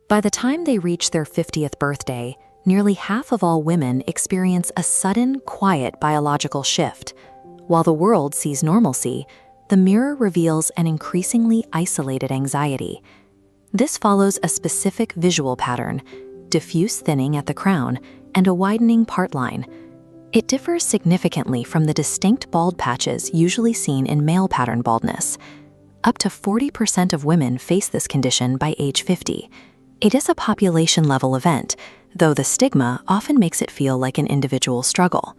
By the time they reach their 50th birthday, nearly half of all women experience a sudden, quiet biological shift. While the world sees normalcy, the mirror reveals an increasingly isolated anxiety. This follows a specific visual pattern: diffuse thinning at the crown and a widening part line. It differs significantly from the distinct bald patches usually seen in male pattern baldness. Up to 40% of women face this condition by age 50. It is a population-level event, though the stigma often makes it feel like an individual struggle.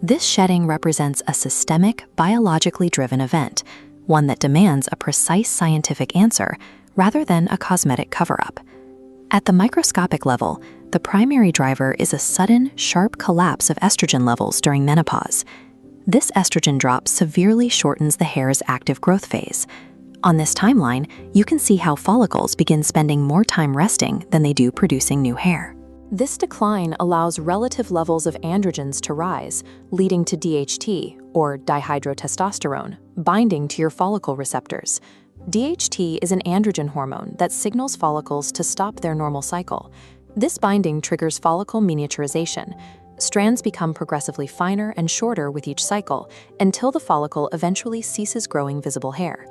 This shedding represents a systemic, biologically driven event, one that demands a precise scientific answer rather than a cosmetic cover-up. At the microscopic level, the primary driver is a sudden, sharp collapse of estrogen levels during menopause. This estrogen drop severely shortens the hair's active growth phase. On this timeline, you can see how follicles begin spending more time resting than they do producing new hair. This decline allows relative levels of androgens to rise, leading to DHT, or dihydrotestosterone, binding to your follicle receptors. DHT is an androgen hormone that signals follicles to stop their normal cycle. This binding triggers follicle miniaturization. Strands become progressively finer and shorter with each cycle until the follicle eventually ceases growing visible hair.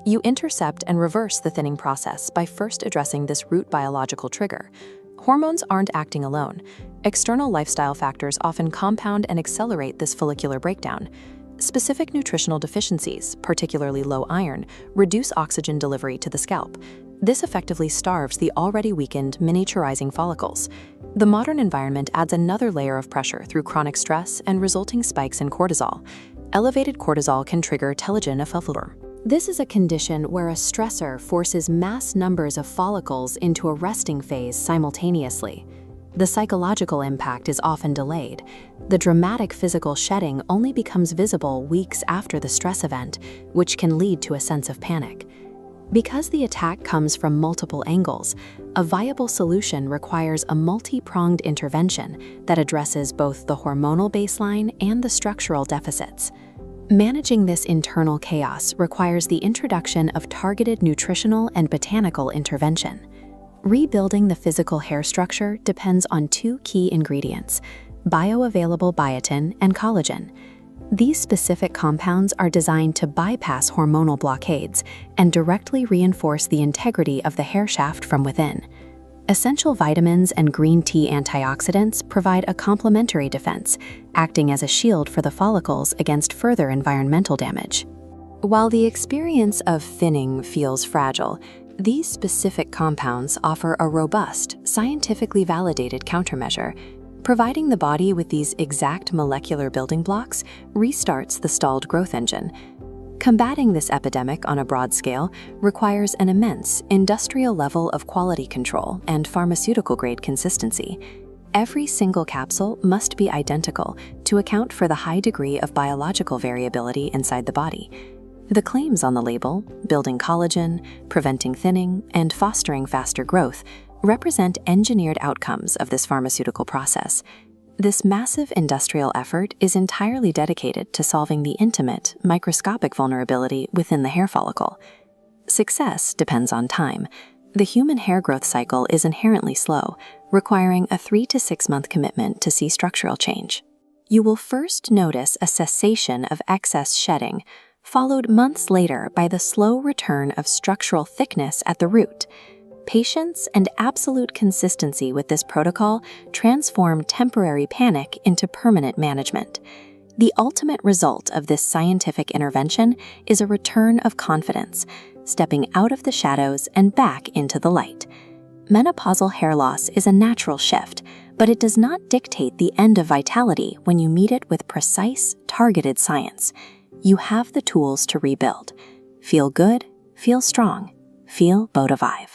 You intercept and reverse the thinning process by first addressing this root biological trigger. Hormones aren't acting alone. External lifestyle factors often compound and accelerate this follicular breakdown. Specific nutritional deficiencies, particularly low iron, reduce oxygen delivery to the scalp. This effectively starves the already weakened, miniaturizing follicles. The modern environment adds another layer of pressure through chronic stress and resulting spikes in cortisol. Elevated cortisol can trigger telogen effluvium. This is a condition where a stressor forces mass numbers of follicles into a resting phase simultaneously. The psychological impact is often delayed. The dramatic physical shedding only becomes visible weeks after the stress event, which can lead to a sense of panic. Because the attack comes from multiple angles, a viable solution requires a multi-pronged intervention that addresses both the hormonal baseline and the structural deficits. Managing this internal chaos requires the introduction of targeted nutritional and botanical intervention. Rebuilding the physical hair structure depends on two key ingredients: bioavailable biotin and collagen. These specific compounds are designed to bypass hormonal blockades and directly reinforce the integrity of the hair shaft from within. Essential vitamins and green tea antioxidants provide a complementary defense, acting as a shield for the follicles against further environmental damage. While the experience of thinning feels fragile, these specific compounds offer a robust, scientifically validated countermeasure. Providing the body with these exact molecular building blocks restarts the stalled growth engine. Combating this epidemic on a broad scale requires an immense industrial level of quality control and pharmaceutical-grade consistency. Every single capsule must be identical to account for the high degree of biological variability inside the body. The claims on the label, building collagen, preventing thinning, and fostering faster growth, represent engineered outcomes of this pharmaceutical process. This massive industrial effort is entirely dedicated to solving the intimate, microscopic vulnerability within the hair follicle. Success depends on time. The human hair growth cycle is inherently slow, requiring a 3 to 6 month commitment to see structural change. You will first notice a cessation of excess shedding, followed months later by the slow return of structural thickness at the root. Patience and absolute consistency with this protocol transform temporary panic into permanent management. The ultimate result of this scientific intervention is a return of confidence, stepping out of the shadows and back into the light. Menopausal hair loss is a natural shift, but it does not dictate the end of vitality when you meet it with precise, targeted science. You have the tools to rebuild. Feel good, feel strong, feel Botavive.